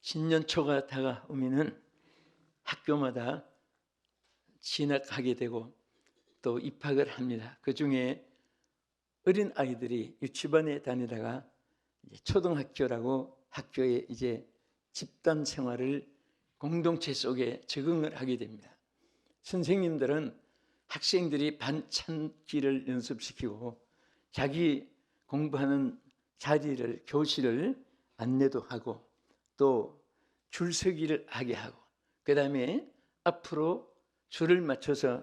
신년초가 다가오면은 학교마다 진학하게 되고 또 입학을 합니다. 그 중에 어린 아이들이 유치반에 다니다가 이제 초등학교라고 학교에 이제 집단 생활을 공동체 속에 적응을 하게 됩니다. 선생님들은 학생들이 반찬기를 연습시키고 자기 공부하는 자리를, 교실을 안내도 하고 또 줄서기를 하게 하고 그 다음에 앞으로 줄을 맞춰서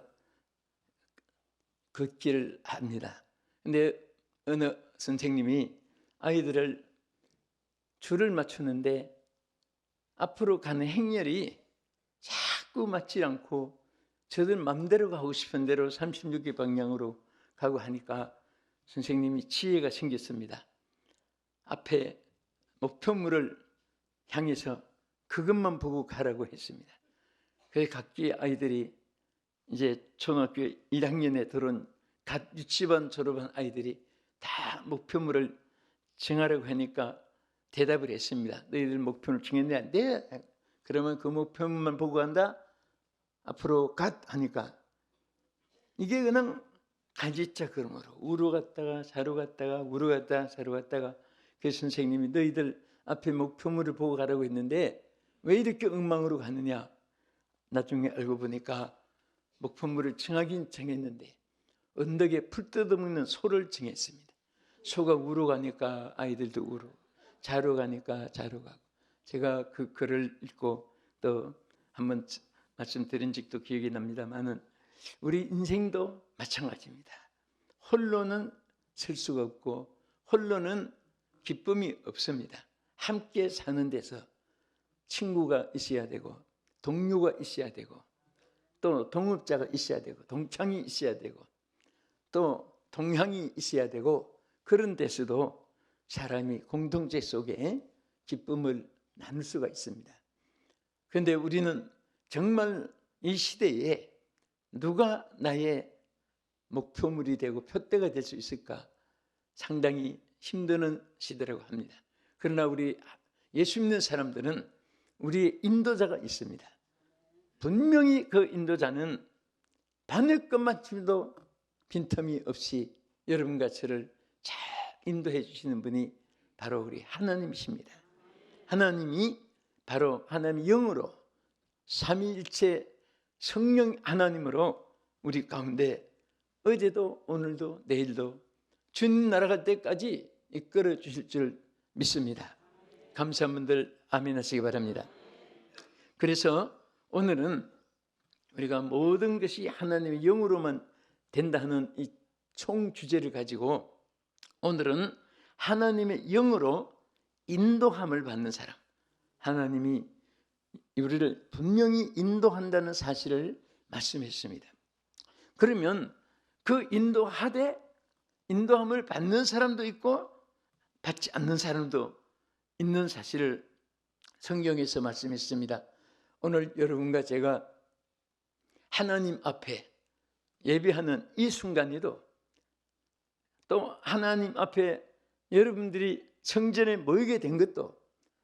걷기를 합니다. 근데 어느 선생님이 아이들을 줄을 맞추는데 앞으로 가는 행렬이 자꾸 맞지 않고 저들 맘대로 가고 싶은 대로 36개 방향으로 가고 하니까 선생님이 지혜가 생겼습니다. 앞에 목표물을 향해서 그것만 보고 가라고 했습니다. 그래서 각기 아이들이 이제 초등학교 1학년에 들어온 갓 유치반 졸업한 아이들이 다 목표물을 정하라고 하니까 대답을 했습니다. 너희들 목표를 정했냐? 네. 그러면 그 목표물만 보고 간다? 앞으로 갓 하니까 이게 그냥 가지자 그러므로 우로 갔다가 좌로 갔다가 우로 갔다가 좌로 갔다가 그 선생님이 너희들 앞에 목표물을 보고 가라고 했는데 왜 이렇게 엉망으로 가느냐? 나중에 알고 보니까 목표물을 정하긴 정했는데 언덕에 풀 뜯어먹는 소를 정했습니다. 소가 우로 가니까 아이들도 우로, 좌로 가니까 좌로 가고. 제가 그 글을 읽고 또 한번 말씀드린 적도 기억이 납니다만은 우리 인생도 마찬가지입니다. 홀로는 설 수가 없고 홀로는 기쁨이 없습니다. 함께 사는 데서 친구가 있어야 되고 동료가 있어야 되고 또 동업자가 있어야 되고 동창이 있어야 되고 또 동향이 있어야 되고 그런 데서도 사람이 공동체 속에 기쁨을 나눌 수가 있습니다. 그런데 우리는 정말 이 시대에 누가 나의 목표물이 되고 표대가 될 수 있을까 상당히 힘드는 시대라고 합니다. 그러나 우리 예수 믿는 사람들은 우리의 인도자가 있습니다. 분명히 그 인도자는 바늘 것만큼도 빈틈이 없이 여러분과 저를 잘 인도해 주시는 분이 바로 우리 하나님이십니다. 하나님이 바로 하나님의 영으로 삼위일체 성령 하나님으로 우리 가운데 어제도 오늘도 내일도 주님 날아갈 때까지 이끌어 주실 줄 믿습니다. 감사한 분들 아멘 하시기 바랍니다. 그래서 오늘은 우리가 모든 것이 하나님의 영으로만 된다 하는 이 총 주제를 가지고 오늘은 하나님의 영으로 인도함을 받는 사람, 하나님이 우리를 분명히 인도한다는 사실을 말씀했습니다. 그러면 그 인도함을 받는 사람도 있고 받지 않는 사람도 있는 사실을 성경에서 말씀했습니다. 오늘 여러분과 제가 하나님 앞에 예배하는 이 순간에도 또 하나님 앞에 여러분들이 성전에 모이게 된 것도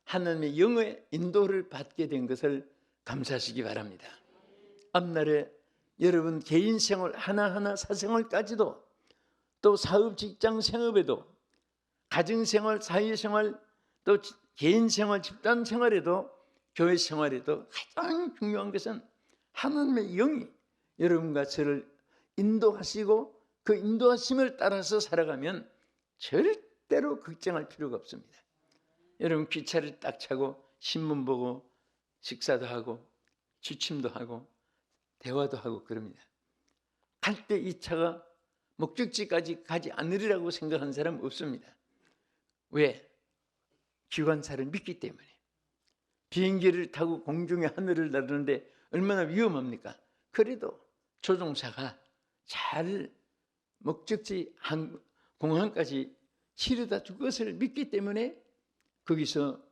하나님의 영의 인도를 받게 된 것을 감사하시기 바랍니다. 앞날에 여러분 개인 생활 하나하나 사생활까지도 또 사업 직장 생업에도 가정생활 사회생활 또 개인생활 집단 생활에도 교회 생활에도 가장 중요한 것은 하나님의 영이 여러분과 저를 인도하시고 그 인도하심을 따라서 살아가면 절대로 걱정할 필요가 없습니다. 여러분 기차를 딱 차고 신문 보고 식사도 하고 취침도 하고 대화도 하고 그럽니다. 갈 때 이 차가 목적지까지 가지 않으리라고 생각하는 사람은 없습니다. 왜? 기관사를 믿기 때문에. 비행기를 타고 공중의 하늘을 나르는데 얼마나 위험합니까? 그래도 조종사가 잘 목적지 공항까지 치르다 줄 것을 믿기 때문에 거기서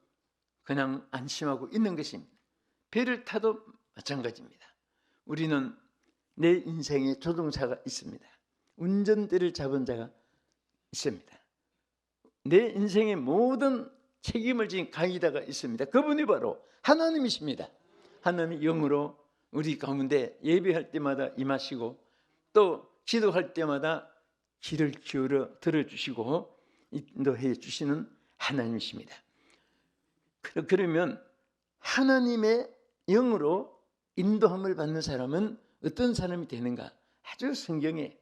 그냥 안심하고 있는 것입니다. 배를 타도 마찬가지입니다. 우리는 내 인생에 조종사가 있습니다. 운전대를 잡은 자가 있습니다. 내 인생의 모든 책임을 진 강이다가 있습니다. 그분이 바로 하나님이십니다. 하나님이 영으로 우리 가운데 예배할 때마다 임하시고 또 기도할 때마다 귀를 기울여 들어주시고 인도해 주시는 하나님이십니다. 그러면 하나님의 영으로 인도함을 받는 사람은 어떤 사람이 되는가? 아주 성경에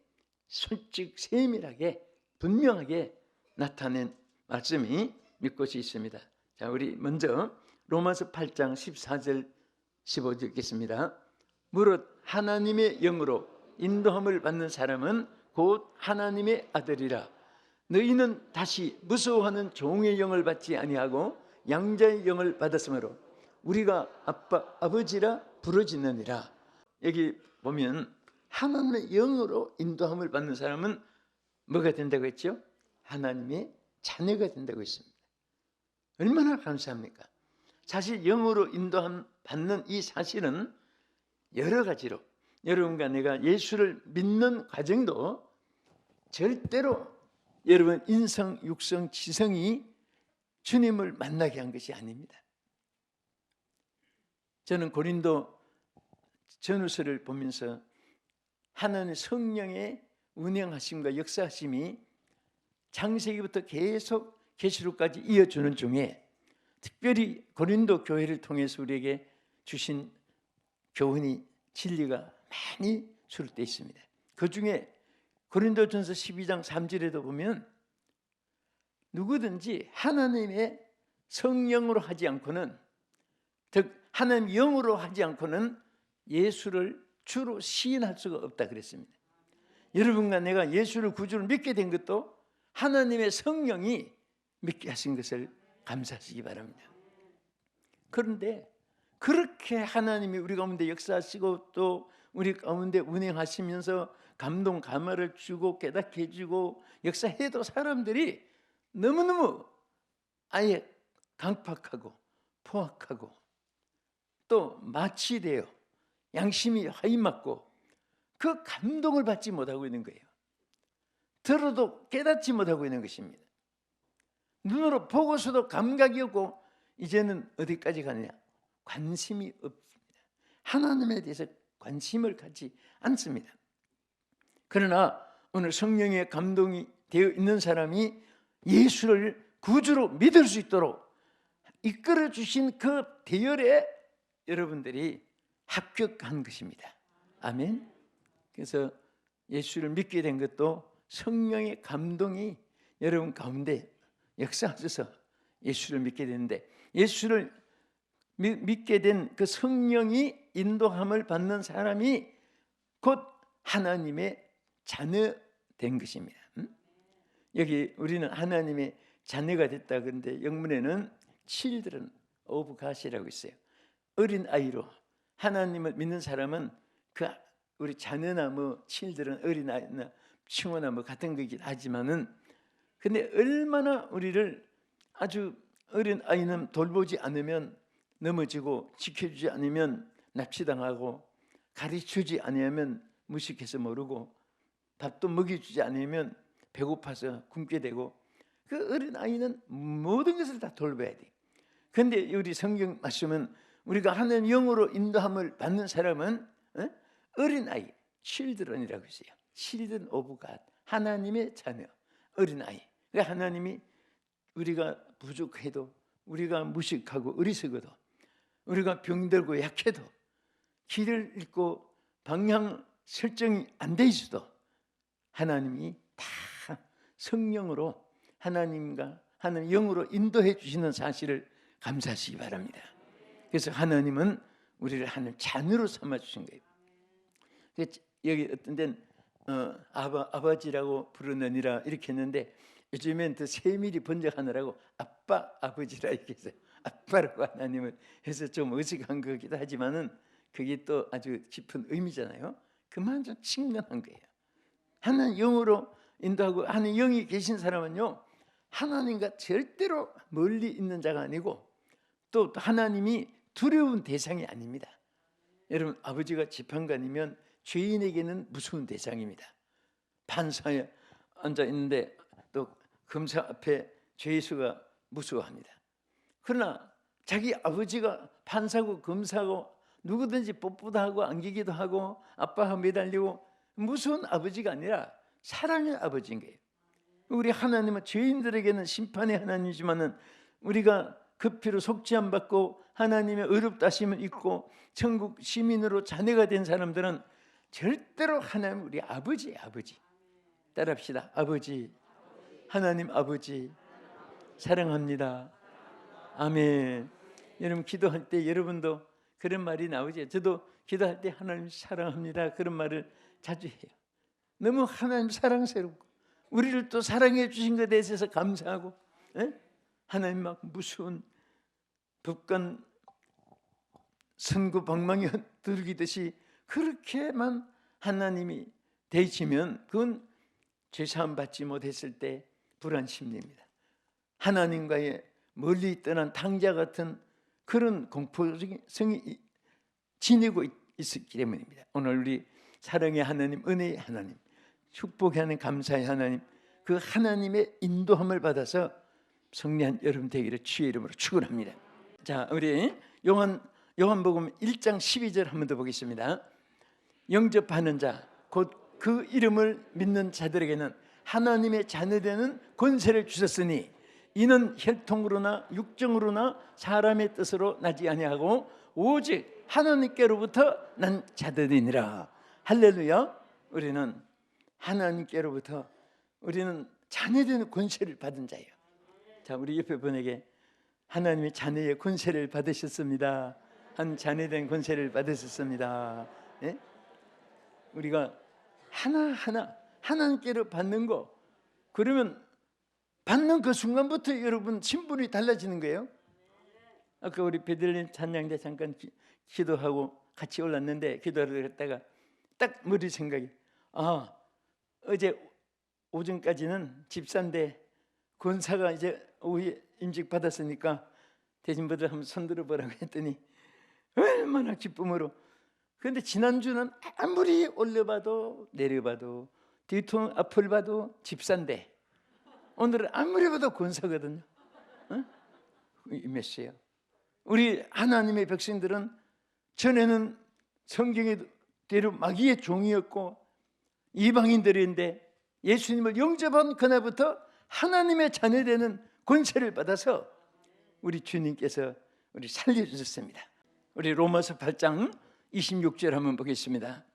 솔직 세밀하게 분명하게 나타낸 말씀이 몇 곳이 있습니다. 자, 우리 먼저 로마서 8장 14절 15절 읽겠습니다. 무릇 하나님의 영으로 인도함을 받는 사람은 곧 하나님의 아들이라. 너희는 다시 무서워하는 종의 영을 받지 아니하고 양자의 영을 받았으므로 우리가 아빠 아버지라 부르짖느니라. 여기 보면 하나님의 영으로 인도함을 받는 사람은 뭐가 된다고 했죠? 하나님의 자녀가 된다고 했습니다. 얼마나 감사합니까? 사실 영으로 인도함 받는 이 사실은 여러 가지로 여러분과 내가 예수를 믿는 과정도 절대로 여러분 인성, 육성, 지성이 주님을 만나게 한 것이 아닙니다. 저는 고린도 전후서를 보면서 하나님의 성령의 운행하심과 역사하심이 창세기부터 계속 계시록까지 이어주는 중에 특별히 고린도 교회를 통해서 우리에게 주신 교훈이 진리가 많이 수록되어 있습니다. 그 중에 고린도전서 12장 3절에도 보면 누구든지 하나님의 성령으로 하지 않고는, 즉 하나님 영으로 하지 않고는 예수를 주로 시인할 수가 없다 그랬습니다. 여러분과 내가 예수를 구주로 믿게 된 것도 하나님의 성령이 믿게 하신 것을 감사하시기 바랍니다. 그런데 그렇게 하나님이 우리 가운데 역사하시고 또 우리 가운데 운행하시면서 감동 감화를 주고 깨닫게 해주고 역사해도 사람들이 너무너무 아예 강팍하고 포악하고 또 마취되어 양심이 하이맞고 그 감동을 받지 못하고 있는 거예요. 들어도 깨닫지 못하고 있는 것입니다. 눈으로 보고서도 감각이 없고 이제는 어디까지 가느냐? 관심이 없습니다. 하나님에 대해서 관심을 갖지 않습니다. 그러나 오늘 성령의 감동이 되어 있는 사람이 예수를 구주로 믿을 수 있도록 이끌어 주신 그 대열에 여러분들이 합격한 것입니다. 아멘. 그래서 예수를 믿게 된 것도 성령의 감동이 여러분 가운데 역사하셔서 예수를 믿게 되는데, 예수를 믿게 된 그 성령이 인도함을 받는 사람이 곧 하나님의 자녀 된 것입니다. 여기 우리는 하나님의 자녀가 됐다 그런데 영문에는 children of God이라고 있어요. 어린 아이로 하나님을 믿는 사람은 그 우리 자녀나 뭐 children 어린 아이나 칭호나 뭐 같은 거긴 하지만은 근데 얼마나 우리를 아주 어린 아이는 돌보지 않으면 넘어지고 지켜주지 않으면 납치당하고 가르쳐주지 않으면 무식해서 모르고 밥도 먹여주지 않으면 배고파서 굶게 되고 그 어린 아이는 모든 것을 다 돌봐야 돼. 그런데 우리 성경 말씀은 우리가 하나님 영으로 인도함을 받는 사람은 어린 아이, children이라고 있어요. children of God, 하나님의 자녀, 어린 아이. 그러니까 하나님이 우리가 부족해도 우리가 무식하고 어리석어도 우리가 병들고 약해도 길을 잃고 방향 설정이 안 돼 있어도 하나님이 다 성령으로 하나님과 하나님 영으로 인도해 주시는 사실을 감사하시기 바랍니다. 그래서 하나님은 우리를 하나님 자녀로 삼아 주신 거예요. 여기 어떤 데는 아버지라고 부르느니라 이렇게 했는데 요즘엔 더 세밀히 번역하느라고 아빠 아버지라 이렇게 해서 아빠라고 하나님을 해서 좀 어색한 거기도 하지만은 그게 또 아주 깊은 의미잖아요. 그만 좀 친근한 거예요. 하나님 영으로 인도하고 하나님 영이 계신 사람은요 하나님과 절대로 멀리 있는 자가 아니고 또 하나님이 두려운 대상이 아닙니다. 여러분 아버지가 재판관이면 죄인에게는 무서운 대상입니다. 판사에 앉아 있는데 또 검사 앞에 죄수가 무서워합니다. 그러나 자기 아버지가 판사고 검사고 누구든지 뽀뽀도 하고 안기기도 하고 아빠가 매달리고 무서운 아버지가 아니라 사랑의 아버지인 거예요. 우리 하나님은 죄인들에게는 심판의 하나님이지만은 우리가 그 피로 속죄함 받고 하나님의 의롭다 하심을 입고 천국 시민으로 자녀가 된 사람들은 절대로 하나님 우리 아버지예요. 아버지. 따라합시다. 아버지. 하나님 아버지 사랑합니다. 아멘. 여러분 기도할 때 여러분도 그런 말이 나오죠. 저도 기도할 때 하나님 사랑합니다 그런 말을 자주 해요. 너무 하나님 사랑스럽고 우리를 또 사랑해 주신 것에 대해서 감사하고, 하나님 막 무서운 북한 선구 방망이 들기듯이 그렇게만 하나님이 대치면 그건 죄사함 받지 못했을 때 불안 심리입니다. 하나님과의 멀리 떠난 탕자 같은 그런 공포성이 지니고 있었기 때문입니다. 오늘 우리 사랑의 하나님, 은혜의 하나님, 축복의 하나님, 감사의 하나님, 그 하나님의 인도함을 받아서 승리한 여러분 되기를 주의 이름으로 축원합니다. 자, 우리 요한복음 1장 12절 한 번 더 보겠습니다. 영접하는 자, 곧 그 이름을 믿는 자들에게는 하나님의 자녀되는 권세를 주셨으니 이는 혈통으로나 육정으로나 사람의 뜻으로 나지 아니하고 오직 하나님께로부터 난 자들이니라. 할렐루야. 우리는 하나님께로부터 우리는 자녀되는 권세를 받은 자예요. 자, 우리 옆에 분에게 하나님의 자녀의 권세를 받으셨습니다. 한 자녀된 권세를 받으셨습니다. 예? 우리가 하나하나 하나님께로 받는 거, 그러면 받는 그 순간부터 여러분 신분이 달라지는 거예요. 아까 우리 베들레헴 찬양대 잠깐 기도하고 같이 올랐는데 기도를 했다가 딱 머리 생각이, 어제 오전까지는 집사인데 권사가 이제 오후에 임직 받았으니까 대신분들 한번 손들어 보라고 했더니 얼마나 기쁨으로. 그런데 지난주는 아무리 올려봐도 내려봐도 뒤통 앞을 봐도 집사인데 오늘은 아무리 봐도 권사거든요. 메시아. 우리 하나님의 백성들은 전에는 성경대로 마귀의 종이었고 이방인들인데 예수님을 영접한 그날부터 하나님의 자녀되는 권세를 받아서 우리 주님께서 우리 살려주셨습니다. 우리 로마서 8장 26절 한번 보겠습니다.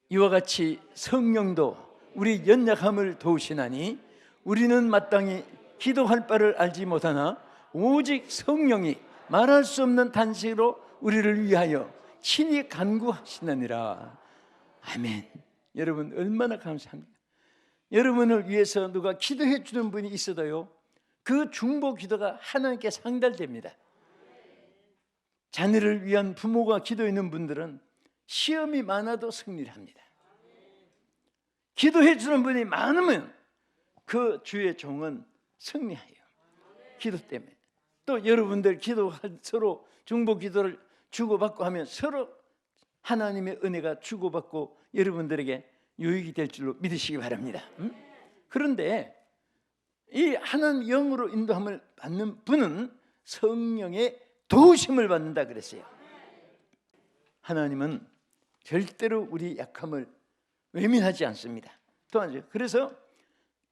이와 같이 성령도 우리 연약함을 도우시나니 우리는 마땅히 기도할 바를 알지 못하나 오직 성령이 말할 수 없는 탄식으로 우리를 위하여 친히 간구하시느니라. 아멘. 여러분 얼마나 감사합니다. 여러분을 위해서 누가 기도해 주는 분이 있어도요, 그 중보 기도가 하나님께 상달됩니다. 자녀를 위한 부모가 기도하는 분들은 시험이 많아도 승리를 합니다. 기도해 주는 분이 많으면 그 주의 종은 승리해요. 기도 때문에. 또 여러분들 기도할 서로 중보 기도를 주고받고 하면 서로 하나님의 은혜가 주고받고 여러분들에게 유익이 될 줄로 믿으시기 바랍니다. 그런데 이 하나님 영으로 인도함을 받는 분은 성령의 도우심을 받는다 그랬어요. 하나님은 절대로 우리 약함을 외면하지 않습니다. 또한 그래서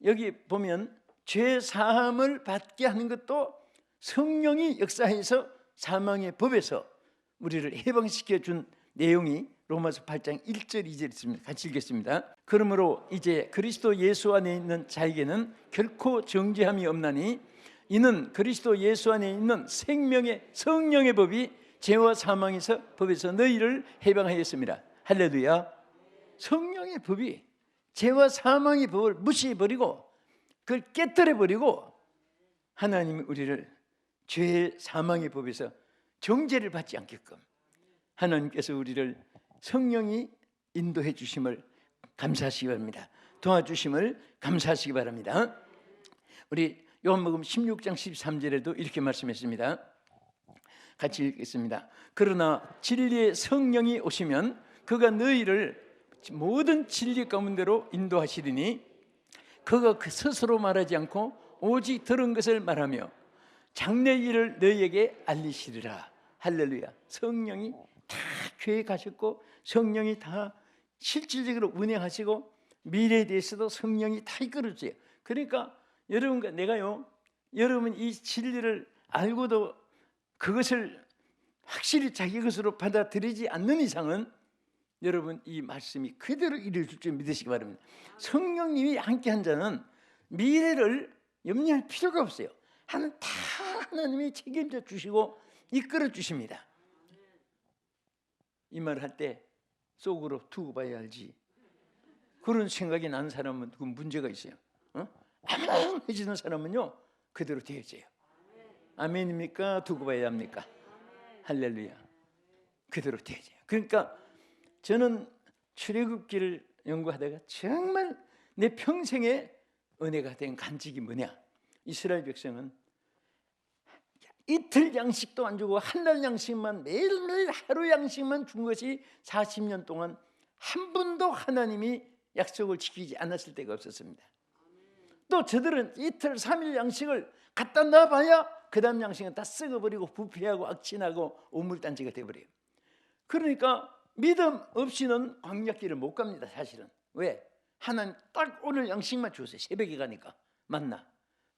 여기 보면 죄 사함을 받게 하는 것도 성령이 역사해서 사망의 법에서 우리를 해방시켜 준 내용이 로마서 8장 1절 2절 있습니다. 같이 읽겠습니다. 그러므로 이제 그리스도 예수 안에 있는 자에게는 결코 정죄함이 없나니 이는 그리스도 예수 안에 있는 생명의 성령의 법이 죄와 사망에서 법에서 너희를 해방하였습니다. 할렐루야. 성령의 법이 죄와 사망의 법을 무시해버리고 그걸 깨뜨려버리고 하나님이 우리를 죄의 사망의 법에서 정죄를 받지 않게끔 하나님께서 우리를 성령이 인도해 주심을 감사하시기 바랍니다. 도와주심을 감사하시기 바랍니다. 우리 요한복음 16장 13절에도 이렇게 말씀했습니다. 같이 읽겠습니다. 그러나 진리의 성령이 오시면 그가 너희를 모든 진리 가운데로 인도하시리니 그가 그 스스로 말하지 않고 오직 들은 것을 말하며 장래일을 너희에게 알리시리라. 할렐루야. 성령이 다 교회에 가셨고 성령이 다 실질적으로 운행하시고 미래에 대해서도 성령이 다 이끌어줘요. 그러니까 여러분과 내가요, 여러분 이 진리를 알고도 그것을 확실히 자기 것으로 받아들이지 않는 이상은 여러분 이 말씀이 그대로 이루어질 줄 믿으시기 바랍니다. 성령님이 함께한 자는 미래를 염려할 필요가 없어요. 다 하나님이 책임져 주시고 이끌어 주십니다. 이 말을 할 때 속으로 두고 봐야 알지. 그런 생각이 나는 사람은 그 문제가 있어요. 아멘해지는 사람은요 그대로 되어져요. 아멘입니까? 두고 봐야 합니까? 할렐루야. 그대로 되어져요. 그러니까 저는 출애굽기를 연구하다가 정말 내 평생의 은혜가 된 간직이 뭐냐, 이스라엘 백성은 이틀 양식도 안 주고 한 날 양식만, 매일매일 하루 양식만 준 것이 40년 동안 한 번도 하나님이 약속을 지키지 않았을 때가 없었습니다. 또 저들은 이틀 3일 양식을 갖다 놔봐야 그 다음 양식은 다 썩어버리고 부패하고 악취나고 오물단지가 돼버려요. 그러니까 믿음 없이는 광야길을 못 갑니다. 사실은. 왜? 하나님 딱 오늘 양식만 주세요. 새벽에 가니까 만나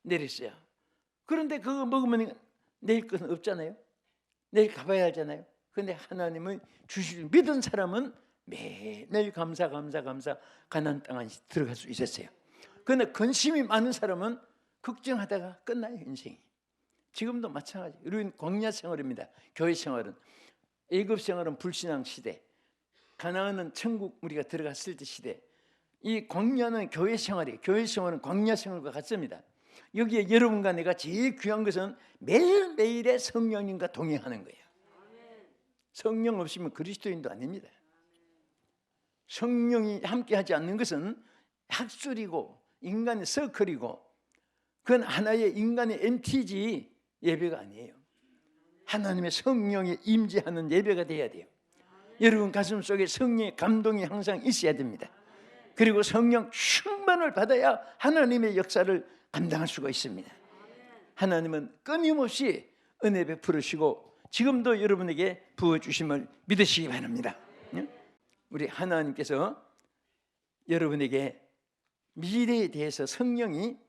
내렸어요. 그런데 그거 먹으면 내일 것은 없잖아요. 내일 가봐야 하잖아요. 그런데 하나님은 주실 믿은 사람은 매일 감사 가나안 땅에 들어갈 수 있었어요. 그런데 근심이 많은 사람은 걱정하다가 끝나요. 인생이. 지금도 마찬가지. 우리는 광야 생활입니다. 교회 생활은. 애굽 생활은 불신앙 시대, 가나안은 천국 우리가 들어갔을 때 시대. 이 광야는 교회 생활이에요. 교회 생활은 광야 생활과 같습니다. 여기에 여러분과 내가 제일 귀한 것은 매일매일의 성령님과 동행하는 거예요. 성령 없이면 그리스도인도 아닙니다. 성령이 함께하지 않는 것은 학술이고 인간의 서클이고 그건 하나의 인간의 MTG 예배가 아니에요. 하나님의 성령이 임재하는 예배가 돼야 돼요. 여러분 가슴 속에 성령의 감동이 항상 있어야 됩니다. 그리고 성령 충만을 받아야 하나님의 역사를 감당할 수가 있습니다. 하나님은 끊임없이 은혜 베풀으시고 지금도 여러분에게 부어주심을 믿으시기 바랍니다. 우리 하나님께서 여러분에게 미래에 대해서 성령이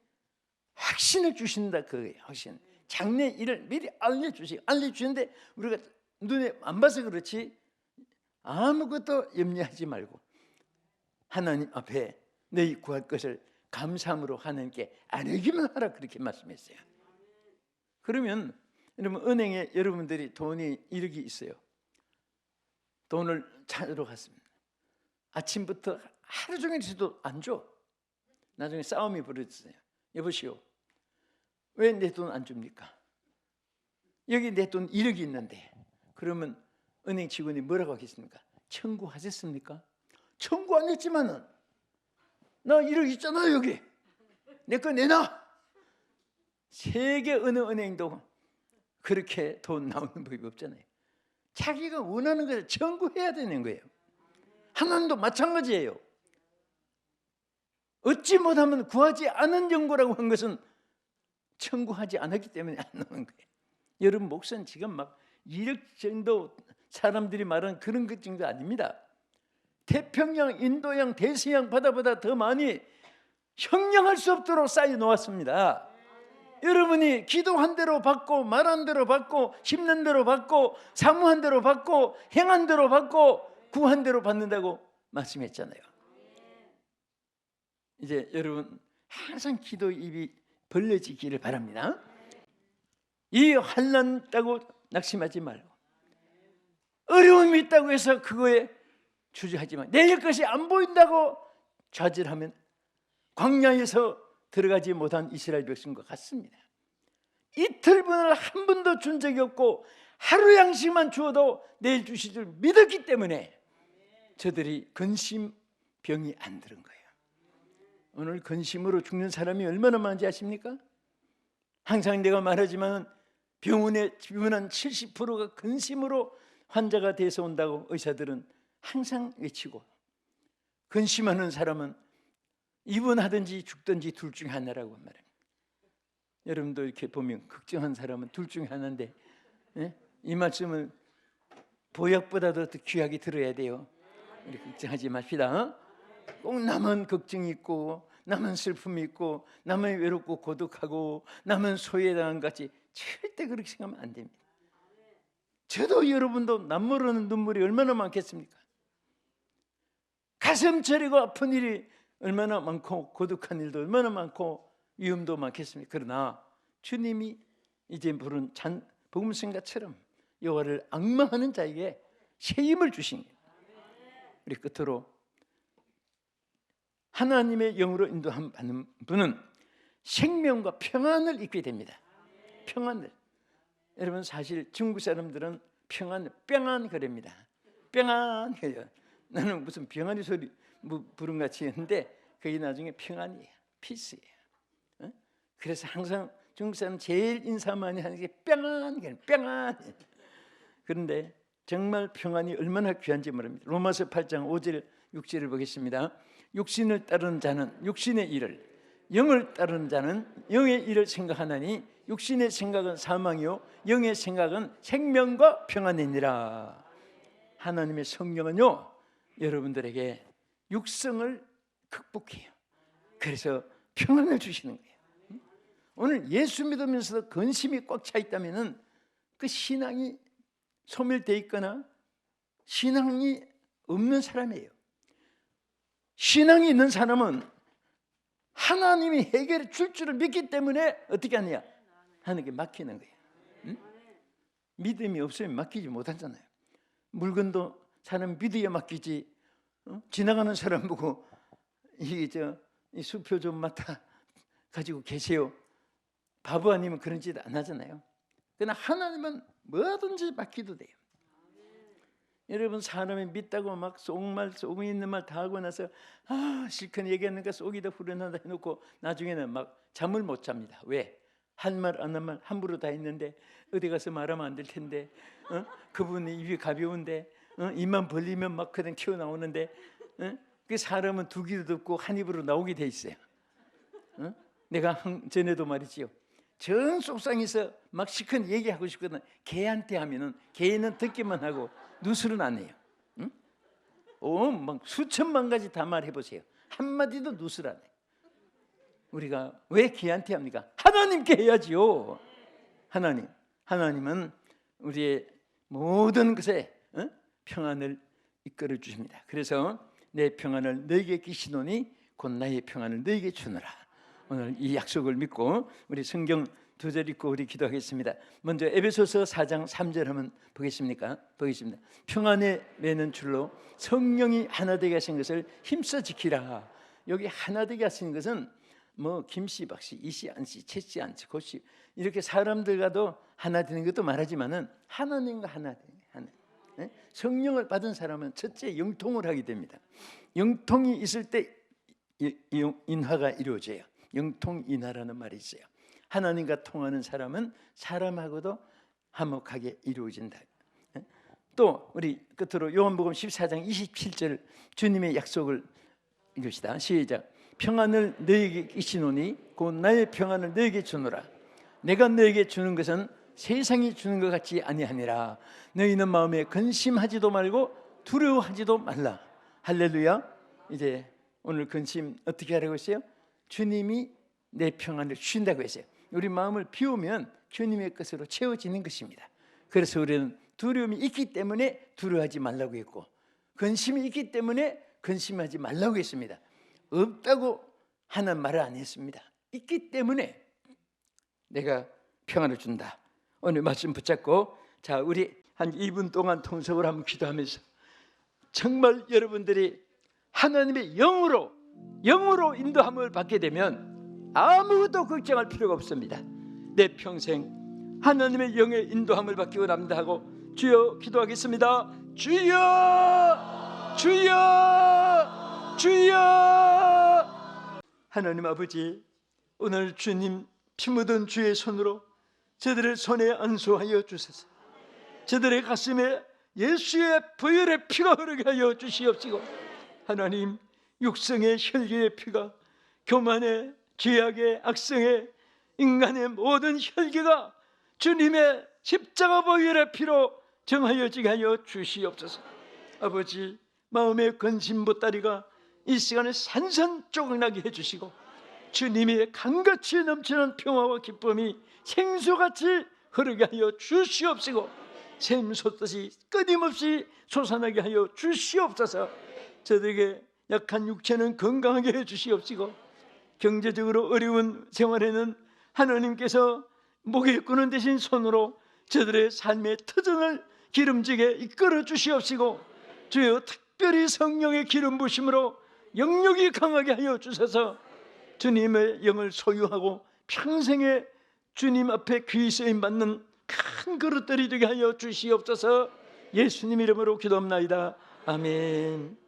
확신을 주신다. 그거예요. 확신. 장래 일을 미리 알려주시는데 우리가 눈에 안 봐서 그렇지 아무것도 염려하지 말고 하나님 앞에 너희 구할 것을 감사함으로 하나님께 아뢰기만 하라, 그렇게 말씀했어요. 그러면 여러분 은행에 여러분들이 돈이 1억이 있어요. 돈을 찾으러 갔습니다. 아침부터 하루 종일 있어도 안 줘. 나중에 싸움이 벌어졌어요. 여보시오, 왜 내 돈 안 줍니까? 여기 내 돈 1억이 있는데. 그러면 은행 직원이 뭐라고 하겠습니까? 청구하셨습니까? 청구 안 했지만은 나 1억 있잖아. 여기 내 거 내놔. 세계 어느 은행도 그렇게 돈 나오는 법이 없잖아요. 자기가 원하는 것을 청구해야 되는 거예요. 하나님도 마찬가지예요. 얻지 못하면 구하지 않은 정보라고 한 것은 청구하지 않았기 때문에 안 나오는 거예요. 여러분 몫은 지금 막 1억 정도 사람들이 말하는 그런 것 정도 아닙니다. 태평양, 인도양, 대서양 바다보다 더 많이 형량할 수 없도록 쌓여 놓았습니다. 여러분이 기도한 대로 받고 말한 대로 받고 심는 대로 받고 사모한 대로 받고 행한 대로 받고 구한 대로 받는다고 말씀했잖아요. 이제 여러분 항상 기도 입이 벌려지기를 바랍니다. 이 환난 있다고 낙심하지 말고 어려움이 있다고 해서 그거에 주저하지 마. 내일 것이 안 보인다고 좌절하면 광야에서 들어가지 못한 이스라엘 백성과 같습니다. 이틀분을 한 번도 준 적이 없고 하루 양식만 주어도 내일 주실 줄 믿었기 때문에 저들이 근심병이 안 들은 거예요. 오늘 근심으로 죽는 사람이 얼마나 많은지 아십니까? 항상 내가 말하지만 병원에 입원한 70%가 근심으로 환자가 돼서 온다고 의사들은 항상 외치고, 근심하는 사람은 입원하든지 죽든지 둘 중에 하나라고 말합니다. 여러분도 이렇게 보면 걱정한 사람은 둘 중에 하나인데, 예? 이 말씀은 보약보다도 더 귀하게 들어야 돼요. 우리 걱정하지 맙시다. 꼭 나만 걱정이 있고, 나만 슬픔이 있고, 나만 외롭고 고독하고, 나만 소외당한 같이 절대 그렇게 생각하면 안 됩니다. 저도 여러분도 남 모르는 눈물이 얼마나 많겠습니까? 가슴 저리고 아픈 일이 얼마나 많고, 고독한 일도 얼마나 많고, 위험도 많겠습니까? 그러나 주님이 이제 부른 복음성가처럼 여호와를 앙망하는 자에게 새 힘을 주신 거예요. 우리 끝으로 하나님의 영으로 인도함 받는 분은 생명과 평안을 잊게 됩니다. 평안을. 여러분, 사실 중국 사람들은 평안, 뿅안 그럽니다. 뿅안 그래요. 나는 무슨 병아리 소리 부른 같이 했는데 그게 나중에 평안이에요. 피스예요. 어? 그래서 항상 중국 사람 제일 인사 많이 하는 게 뿅안 그래요. 뿅안. 그런데 정말 평안이 얼마나 귀한지 모릅니다. 로마서 8장 5절 6절을 보겠습니다. 육신을 따르는 자는 육신의 일을, 영을 따르는 자는 영의 일을 생각하나니 육신의 생각은 사망이요 영의 생각은 생명과 평안이니라. 하나님의 성령은요, 여러분들에게 육성을 극복해요. 그래서 평안을 주시는 거예요. 오늘 예수 믿으면서도 근심이 꽉 차 있다면은 그 신앙이 소멸되어 있거나 신앙이 없는 사람이에요. 신앙이 있는 사람은 하나님이 해결해 줄 줄을 믿기 때문에 어떻게 하느냐? 하나님께 맡기는 거예요. 응? 믿음이 없으면 맡기지 못하잖아요. 물건도 사람 믿어야 맡기지. 지나가는 사람 보고 이 수표 좀 맡아 가지고 계세요. 바보 아니면 그런 짓 안 하잖아요. 그러나 하나님은 뭐든지 맡기도 돼요. 여러분, 사람이 믿다고 막 속이 있는 말 다 하고 나서 실컷 얘기하는가 속이 다 후련하다 해놓고 나중에는 막 잠을 못 잡니다. 왜? 한 말 안 한 말 함부로 다 했는데 어디 가서 말하면 안 될 텐데, 그분이 입이 가벼운데, 입만 벌리면 막 그냥 튀어나오는데, 그 사람은 두 귀도 듣고 한 입으로 나오게 돼 있어요. 내가 전에도 말이지요. 정 속상해서 막 실컷 얘기하고 싶거든. 개한테 하면은 개는 듣기만 하고 누수는 안 해요. 막 수천만 가지 다 말해보세요. 한마디도 누수를 안 해요. 우리가 왜 개한테 합니까? 하나님께 해야지요. 하나님은 우리의 모든 것에 평안을 이끌어 주십니다. 그래서 내 평안을 너에게 끼시노니 곧 나의 평안을 너에게 주노라. 오늘 이 약속을 믿고 우리 성경 두 절 읽고 우리 기도하겠습니다. 먼저 에베소서 4장 3절 한번 보겠습니까? 보겠습니다. 평안에 매는 줄로 성령이 하나 되게 하신 것을 힘써 지키라. 여기 하나 되게 하신 것은 뭐 김씨, 박씨, 이씨, 안씨, 채씨, 안씨, 고씨 이렇게 사람들과도 하나 되는 것도 말하지만은 하나님과 하나 되는 하나. 성령을 받은 사람은 첫째 영통을 하게 됩니다. 영통이 있을 때 인화가 이루어져요. 영통인화라는 말이 있어요. 하나님과 통하는 사람은 사람하고도 화목하게 이루어진다. 또 우리 끝으로 요한복음 14장 27절 주님의 약속을 읽읍시다. 시작. 평안을 너에게 끼시노니 곧 나의 평안을 너에게 주노라. 내가 너에게 주는 것은 세상이 주는 것 같지 아니하니라. 너희는 마음에 근심하지도 말고 두려워하지도 말라. 할렐루야. 이제 오늘 근심 어떻게 하라고 했어요? 주님이 내 평안을 주신다고 했어요. 우리 마음을 비우면 주님의 것으로 채워지는 것입니다. 그래서 우리는 두려움이 있기 때문에 두려워하지 말라고 했고, 근심이 있기 때문에 근심하지 말라고 했습니다. 없다고 하는 말을 안 했습니다. 있기 때문에 내가 평안을 준다. 오늘 말씀 붙잡고 자, 우리 한 2분 동안 통성을 한번 기도하면서 정말 여러분들이 하나님의 영으로 인도함을 받게 되면 아무것도 걱정할 필요가 없습니다. 내 평생 하나님의 영의 인도함을 받기 원합니다 하고 주여 기도하겠습니다. 주여, 주여, 주여. 하나님 아버지, 오늘 주님 피 묻은 주의 손으로 저들의 손에 안수하여 주소서. 저들의 가슴에 예수의 보혈의 피가 흐르게 하여 주시옵시고, 하나님 육성의 혈기의 피가 교만의 죄악의 악성의 인간의 모든 혈기가 주님의 십자가 보혈의 피로 정하여지게 하여 주시옵소서. 아버지, 마음의 근심 보따리가 이 시간에 산산조각나게 해주시고 주님의 강같이 넘치는 평화와 기쁨이 생수같이 흐르게 하여 주시옵시고 샘솟듯이 끊임없이 솟아나게 하여 주시옵소서. 저들에게 약한 육체는 건강하게 해주시옵시고 경제적으로 어려운 생활에는 하나님께서 목에 끄는 대신 손으로 저들의 삶의 터전을 기름지게 이끌어 주시옵시고 주여 특별히 성령의 기름 부심으로 영육이 강하게 하여 주셔서 주님의 영을 소유하고 평생에 주님 앞에 귀 쓰임 받는 큰 그릇들이 되게 하여 주시옵소서. 예수님 이름으로 기도합나이다. 아멘.